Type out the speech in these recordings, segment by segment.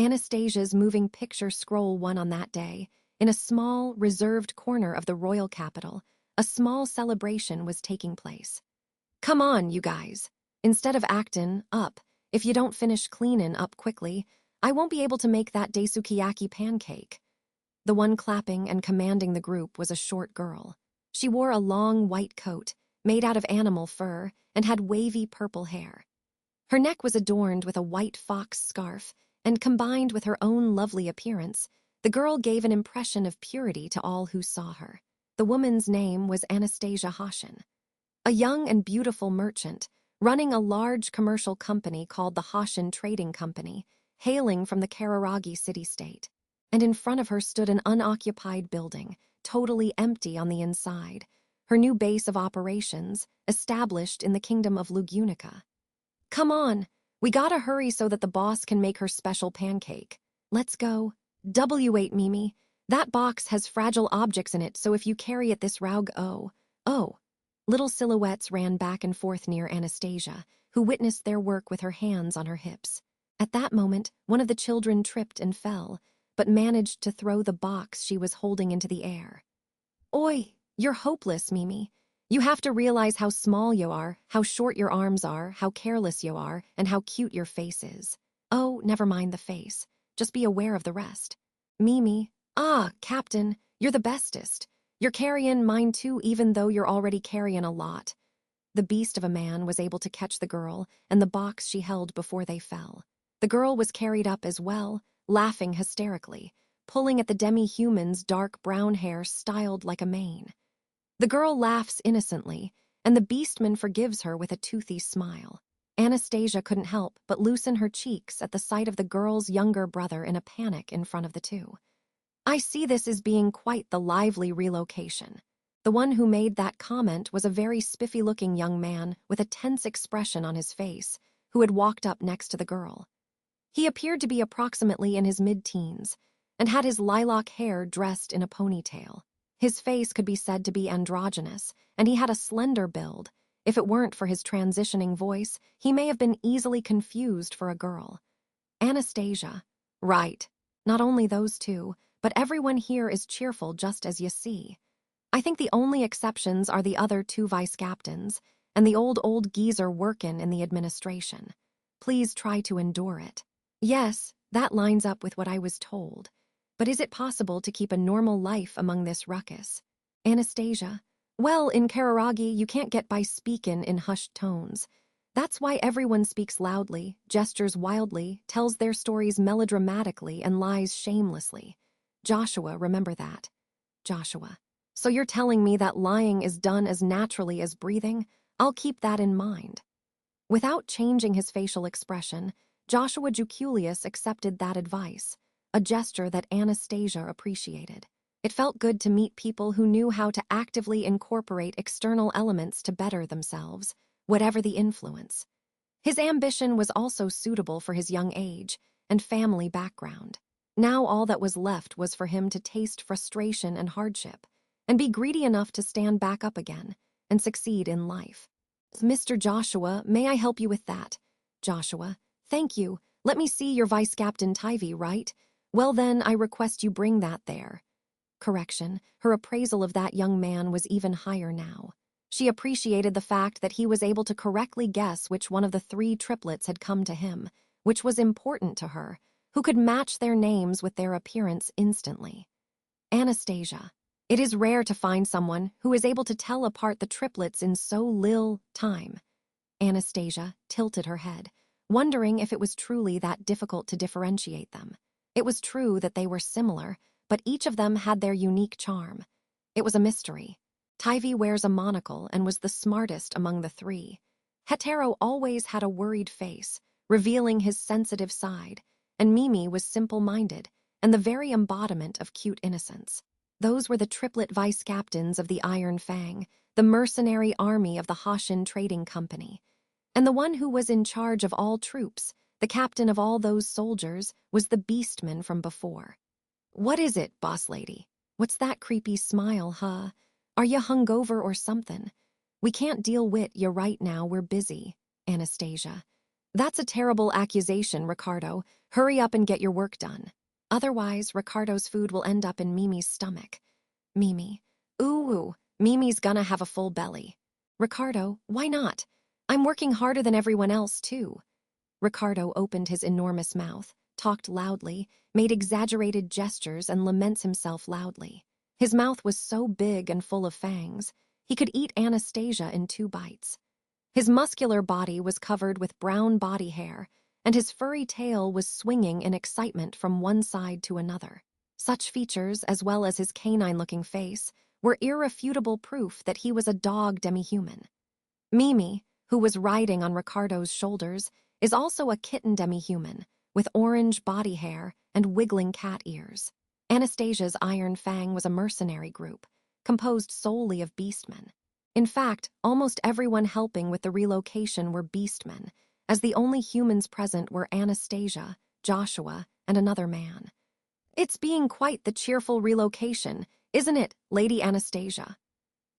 Anastasia's moving picture scroll won on that day. In a small, reserved corner of the royal capital, a small celebration was taking place. Come on, you guys. Instead of actin' up, if you don't finish cleanin' up quickly, I won't be able to make that sukiyaki pancake. The one clapping and commanding the group was a short girl. She wore a long white coat, made out of animal fur, and had wavy purple hair. Her neck was adorned with a white fox scarf, and combined with her own lovely appearance, the girl gave an impression of purity to all who saw her. The woman's name was Anastasia Hashin, a young and beautiful merchant, running a large commercial company called the Hashin Trading Company, hailing from the Kararagi city-state. And in front of her stood an unoccupied building, totally empty on the inside, her new base of operations, established in the kingdom of Lugunica. Come on, we gotta hurry so that the boss can make her special pancake. Let's go. W8 Mimi. That box has fragile objects in it, so if you carry it this route, oh. Little silhouettes ran back and forth near Anastasia, who witnessed their work with her hands on her hips. At that moment, one of the children tripped and fell, but managed to throw the box she was holding into the air. Oi, you're hopeless, Mimi. You have to realize how small you are, how short your arms are, how careless you are, and how cute your face is. Oh, never mind the face. Just be aware of the rest. Mimi, Captain, you're the bestest. You're carrying mine too, even though you're already carrying a lot. The beast of a man was able to catch the girl and the box she held before they fell. The girl was carried up as well, laughing hysterically, pulling at the demi-human's dark brown hair styled like a mane. The girl laughs innocently, and the beastman forgives her with a toothy smile. Anastasia couldn't help but loosen her cheeks at the sight of the girl's younger brother in a panic in front of the two. I see this as being quite the lively relocation. The one who made that comment was a very spiffy-looking young man with a tense expression on his face, who had walked up next to the girl. He appeared to be approximately in his mid-teens, and had his lilac hair dressed in a ponytail. His face could be said to be androgynous, and he had a slender build. If it weren't for his transitioning voice, he may have been easily confused for a girl. Anastasia. Right. Not only those two, but everyone here is cheerful just as you see. I think the only exceptions are the other two vice-captains, and the old geezer workin' in the administration. Please try to endure it. Yes, that lines up with what I was told. But is it possible to keep a normal life among this ruckus? Anastasia. Well, in Kararagi, you can't get by speakin' in hushed tones. That's why everyone speaks loudly, gestures wildly, tells their stories melodramatically, and lies shamelessly. Joshua, remember that. Joshua. So you're telling me that lying is done as naturally as breathing? I'll keep that in mind. Without changing his facial expression, Joshua Juculius accepted that advice, a gesture that Anastasia appreciated. It felt good to meet people who knew how to actively incorporate external elements to better themselves, whatever the influence. His ambition was also suitable for his young age and family background. Now all that was left was for him to taste frustration and hardship, and be greedy enough to stand back up again and succeed in life. Mr. Joshua, may I help you with that? Joshua, thank you. Let me see your Vice-Captain Tivy, right? Well then, I request you bring that there. Correction, her appraisal of that young man was even higher now. She appreciated the fact that he was able to correctly guess which one of the three triplets had come to him, which was important to her, who could match their names with their appearance instantly. Anastasia. It is rare to find someone who is able to tell apart the triplets in so little time. Anastasia tilted her head, wondering if it was truly that difficult to differentiate them. It was true that they were similar, but each of them had their unique charm. It was a mystery. Tivy wears a monocle and was the smartest among the three. Hetero always had a worried face, revealing his sensitive side, and Mimi was simple-minded and the very embodiment of cute innocence. Those were the triplet vice-captains of the Iron Fang, the mercenary army of the Hashin Trading Company. And the one who was in charge of all troops, the captain of all those soldiers, was the beastman from before. What is it, boss lady? What's that creepy smile, huh? Are you hungover or something? We can't deal with you right now, we're busy. Anastasia. That's a terrible accusation, Ricardo. Hurry up and get your work done. Otherwise, Ricardo's food will end up in Mimi's stomach. Mimi. Ooh, Mimi's gonna have a full belly. Ricardo, why not? I'm working harder than everyone else, too. Ricardo opened his enormous mouth, talked loudly, made exaggerated gestures, and laments himself loudly. His mouth was so big and full of fangs, he could eat Anastasia in 2 bites. His muscular body was covered with brown body hair, and his furry tail was swinging in excitement from one side to another. Such features, as well as his canine-looking face, were irrefutable proof that he was a dog demi-human. Mimi, who was riding on Ricardo's shoulders, is also a kitten demi-human, with orange body hair and wiggling cat ears. Anastasia's Iron Fang was a mercenary group, composed solely of beastmen. In fact, almost everyone helping with the relocation were beastmen, as the only humans present were Anastasia, Joshua, and another man. It's being quite the cheerful relocation, isn't it, Lady Anastasia?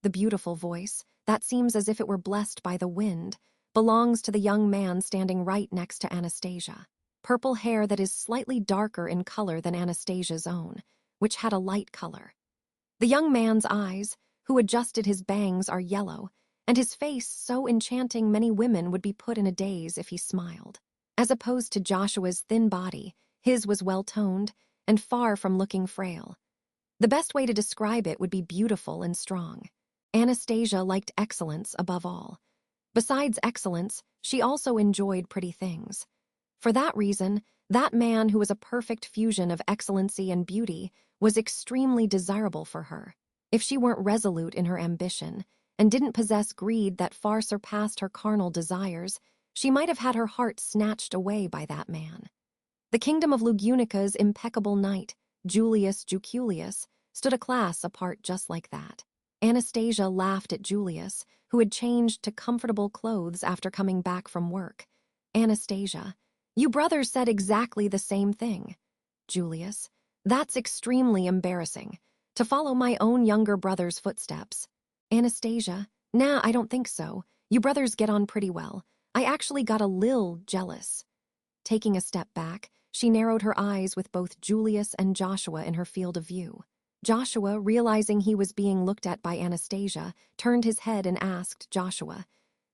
The beautiful voice, that seems as if it were blessed by the wind, belongs to the young man standing right next to Anastasia. Purple hair that is slightly darker in color than Anastasia's own, which had a light color. The young man's eyes, who adjusted his bangs, are yellow, and his face so enchanting many women would be put in a daze if he smiled. As opposed to Joshua's thin body, his was well-toned and far from looking frail. The best way to describe it would be beautiful and strong. Anastasia liked excellence above all. Besides excellence, she also enjoyed pretty things. For that reason, that man who was a perfect fusion of excellency and beauty was extremely desirable for her. If she weren't resolute in her ambition and didn't possess greed that far surpassed her carnal desires, she might have had her heart snatched away by that man. The kingdom of Lugunica's impeccable knight, Julius Juculius, stood a class apart just like that. Anastasia laughed at Julius, who had changed to comfortable clothes after coming back from work. Anastasia, you brothers said exactly the same thing. Julius, that's extremely embarrassing, to follow my own younger brother's footsteps. Anastasia, nah, I don't think so. You brothers get on pretty well. I actually got a lil jealous. Taking a step back, she narrowed her eyes with both Julius and Joshua in her field of view. Joshua, realizing he was being looked at by Anastasia, turned his head and asked Joshua,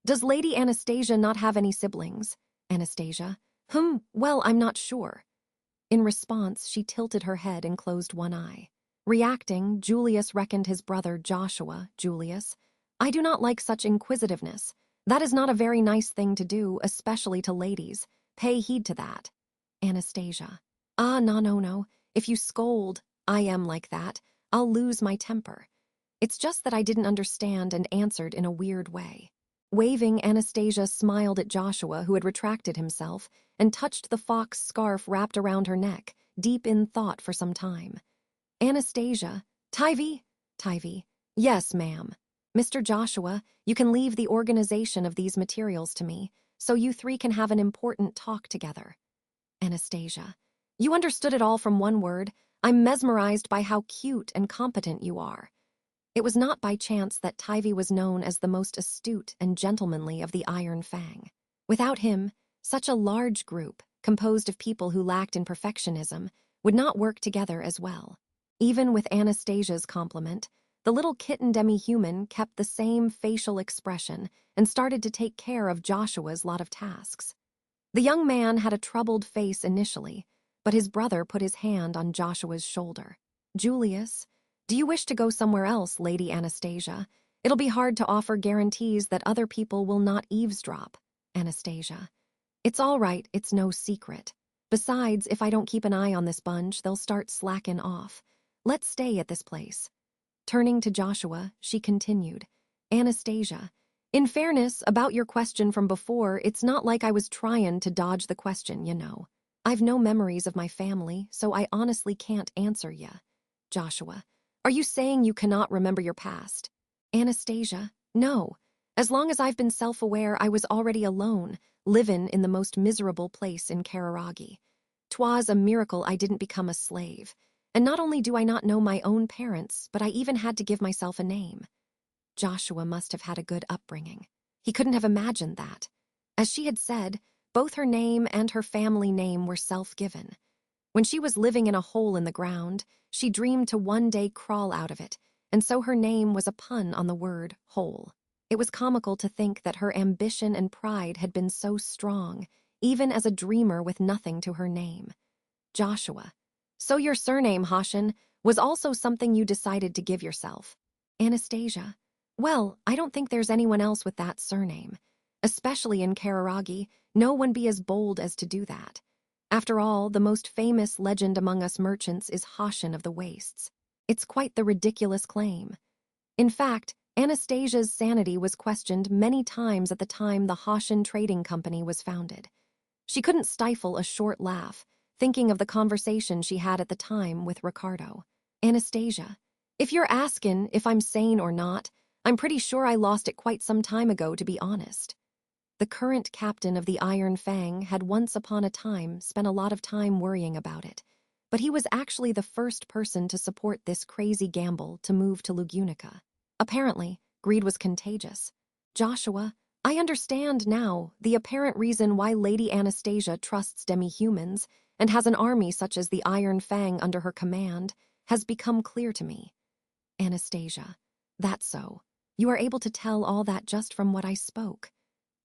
"Does Lady Anastasia not have any siblings?" Anastasia, well, I'm not sure. In response, she tilted her head and closed one eye. Reacting, Julius reckoned his brother Joshua, Julius, I do not like such inquisitiveness. That is not a very nice thing to do, especially to ladies. Pay heed to that. Anastasia, no. If you scold, I am like that. I'll lose my temper. It's just that I didn't understand and answered in a weird way. Waving, Anastasia smiled at Joshua, who had retracted himself, and touched the fox scarf wrapped around her neck, deep in thought for some time. Anastasia, Tivy? Yes, ma'am. Mr. Joshua, you can leave the organization of these materials to me, so you 3 can have an important talk together. Anastasia, you understood it all from one word. I'm mesmerized by how cute and competent you are. It was not by chance that Tivy was known as the most astute and gentlemanly of the Iron Fang. Without him, such a large group, composed of people who lacked in perfectionism, would not work together as well. Even with Anastasia's compliment, the little kitten demi-human kept the same facial expression and started to take care of Joshua's lot of tasks. The young man had a troubled face initially, but his brother put his hand on Joshua's shoulder. Julius, do you wish to go somewhere else, Lady Anastasia? It'll be hard to offer guarantees that other people will not eavesdrop. Anastasia, it's all right, it's no secret. Besides, if I don't keep an eye on this bunch, they'll start slacking off. Let's stay at this place. Turning to Joshua, she continued, Anastasia, in fairness, about your question from before, it's not like I was trying to dodge the question, you know. I've no memories of my family, so I honestly can't answer ya. Joshua, are you saying you cannot remember your past? Anastasia, no. As long as I've been self-aware, I was already alone, livin' in the most miserable place in Kararagi. 'Twas a miracle I didn't become a slave. And not only do I not know my own parents, but I even had to give myself a name. Joshua must have had a good upbringing. He couldn't have imagined that. As she had said, Both her name and her family name were self-given. When she was living in a hole in the ground, she dreamed to one day crawl out of it, and so her name was a pun on the word hole. It was comical to think that her ambition and pride had been so strong, even as a dreamer with nothing to her name. Joshua. So your surname, Hashin, was also something you decided to give yourself. Anastasia. Well, I don't think there's anyone else with that surname. Especially in Kararagi, no one be as bold as to do that. After all, the most famous legend among us merchants is Hashin of the Wastes. It's quite the ridiculous claim. In fact, Anastasia's sanity was questioned many times at the time the Hashin Trading Company was founded. She couldn't stifle a short laugh, thinking of the conversation she had at the time with Ricardo. Anastasia, if you're asking if I'm sane or not, I'm pretty sure I lost it quite some time ago, to be honest. The current captain of the Iron Fang had once upon a time spent a lot of time worrying about it, but he was actually the first person to support this crazy gamble to move to Lugunica. Apparently, greed was contagious. Joshua, I understand now the apparent reason why Lady Anastasia trusts demi-humans and has an army such as the Iron Fang under her command has become clear to me. Anastasia, that's so. You are able to tell all that just from what I spoke.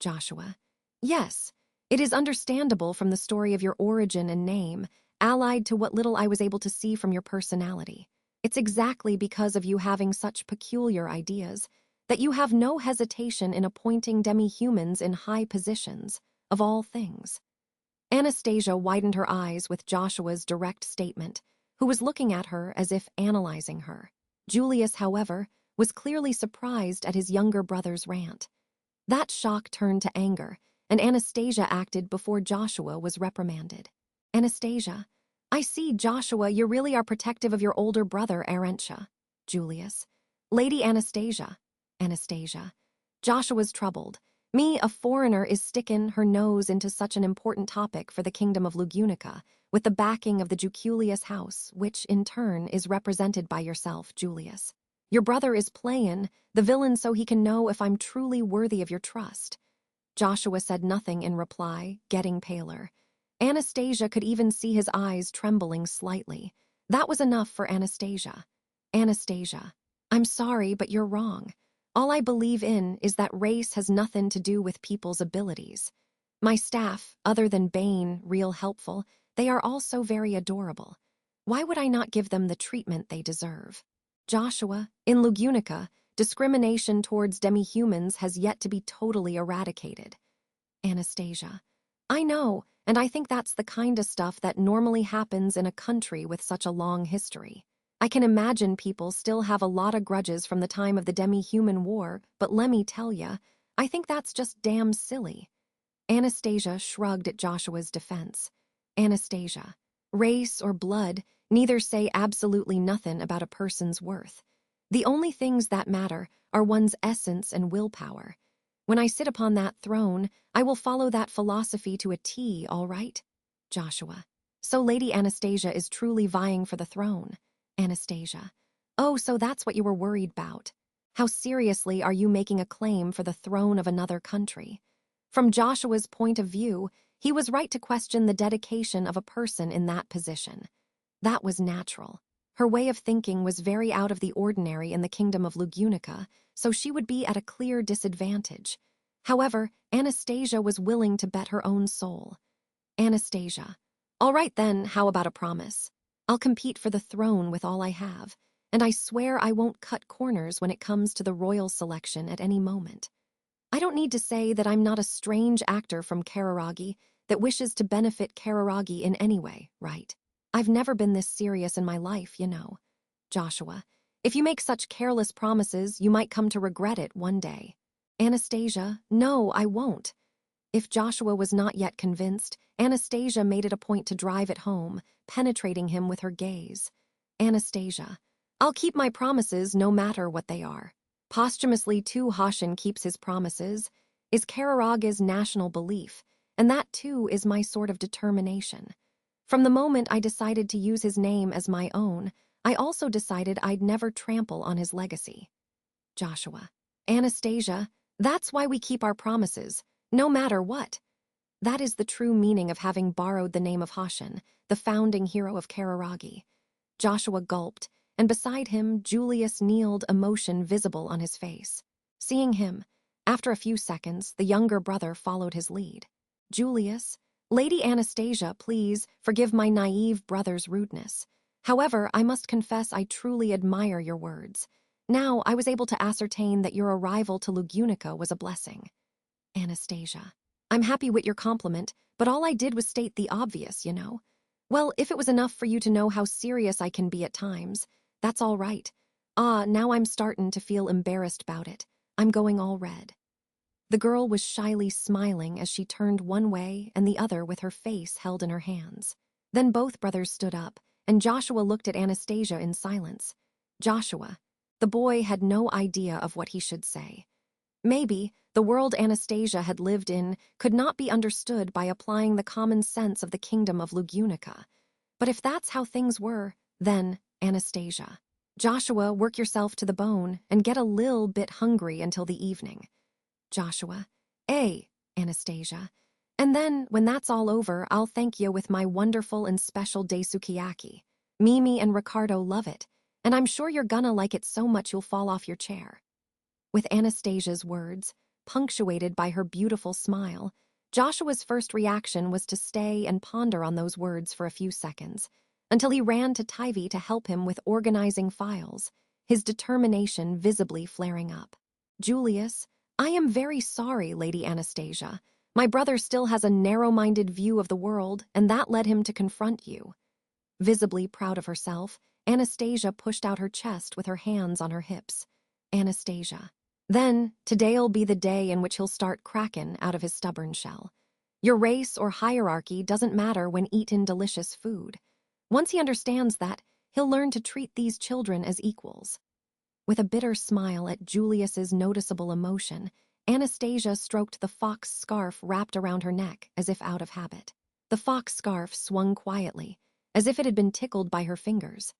Joshua, yes, it is understandable from the story of your origin and name, allied to what little I was able to see from your personality. It's exactly because of you having such peculiar ideas that you have no hesitation in appointing demi-humans in high positions, of all things. Anastasia widened her eyes with Joshua's direct statement, who was looking at her as if analyzing her. Julius, however, was clearly surprised at his younger brother's rant. That shock turned to anger, and Anastasia acted before Joshua was reprimanded. Anastasia, I see, Joshua, you really are protective of your older brother, Arentia. Julius. Lady Anastasia. Anastasia. Joshua's troubled. Me, a foreigner, is sticking her nose into such an important topic for the kingdom of Lugunica, with the backing of the Juculius house, which, in turn, is represented by yourself, Julius. Your brother is playing the villain so he can know if I'm truly worthy of your trust. Joshua said nothing in reply, getting paler. Anastasia could even see his eyes trembling slightly. That was enough for Anastasia. Anastasia, I'm sorry, but you're wrong. All I believe in is that race has nothing to do with people's abilities. My staff, other than Bane, real helpful, they are also very adorable. Why would I not give them the treatment they deserve? Joshua, in Lugunica, discrimination towards demi-humans has yet to be totally eradicated. Anastasia, I know, and I think that's the kind of stuff that normally happens in a country with such a long history. I can imagine people still have a lot of grudges from the time of the demi-human war, but let me tell ya, I think that's just damn silly. Anastasia shrugged at Joshua's defense. Anastasia, race or blood, neither say absolutely nothing about a person's worth. The only things that matter are one's essence and willpower. When I sit upon that throne, I will follow that philosophy to a T, all right? Joshua. So Lady Anastasia is truly vying for the throne. Anastasia. Oh, so that's what you were worried about. How seriously are you making a claim for the throne of another country? From Joshua's point of view, he was right to question the dedication of a person in that position. That was natural. Her way of thinking was very out of the ordinary in the kingdom of Lugunica, so she would be at a clear disadvantage. However, Anastasia was willing to bet her own soul. Anastasia. All right then, how about a promise? I'll compete for the throne with all I have, and I swear I won't cut corners when it comes to the royal selection at any moment. I don't need to say that I'm not a strange actor from Kararagi that wishes to benefit Kararagi in any way, right? I've never been this serious in my life, you know. Joshua, if you make such careless promises, you might come to regret it one day. Anastasia, no, I won't. If Joshua was not yet convinced, Anastasia made it a point to drive it home, penetrating him with her gaze. Anastasia, I'll keep my promises no matter what they are. Posthumously too, Hashin keeps his promises, is Kararaga's national belief, and that too is my sort of determination. From the moment I decided to use his name as my own, I also decided I'd never trample on his legacy. Joshua, Anastasia, that's why we keep our promises, no matter what. That is the true meaning of having borrowed the name of Hashin, the founding hero of Kararagi. Joshua gulped, and beside him, Julius kneeled, emotion visible on his face. Seeing him, after a few seconds, the younger brother followed his lead. Julius, Lady Anastasia, please forgive my naive brother's rudeness. However, I must confess I truly admire your words. Now I was able to ascertain that your arrival to Lugunica was a blessing. Anastasia, I'm happy with your compliment, but all I did was state the obvious, you know. Well, if it was enough for you to know how serious I can be at times, that's all right. Now I'm startin' to feel embarrassed about it. I'm going all red. The girl was shyly smiling as she turned one way and the other with her face held in her hands. Then both brothers stood up, and Joshua looked at Anastasia in silence. Joshua. The boy had no idea of what he should say. Maybe the world Anastasia had lived in could not be understood by applying the common sense of the kingdom of Lugunica. But if that's how things were, then, Anastasia. Joshua, work yourself to the bone and get a little bit hungry until the evening. Joshua, Anastasia. And then, when that's all over, I'll thank you with my wonderful and special day sukiyaki. Mimi and Ricardo love it, and I'm sure you're gonna like it so much you'll fall off your chair. With Anastasia's words, punctuated by her beautiful smile, Joshua's first reaction was to stay and ponder on those words for a few seconds, until he ran to Tivy to help him with organizing files, his determination visibly flaring up. Julius, I am very sorry, Lady Anastasia. My brother still has a narrow-minded view of the world, and that led him to confront you. Visibly proud of herself, Anastasia pushed out her chest with her hands on her hips. Anastasia. Then, today'll be the day in which he'll start cracking out of his stubborn shell. Your race or hierarchy doesn't matter when eating delicious food. Once he understands that, he'll learn to treat these children as equals. With a bitter smile at Julius's noticeable emotion, Anastasia stroked the fox scarf wrapped around her neck as if out of habit. The fox scarf swung quietly, as if it had been tickled by her fingers.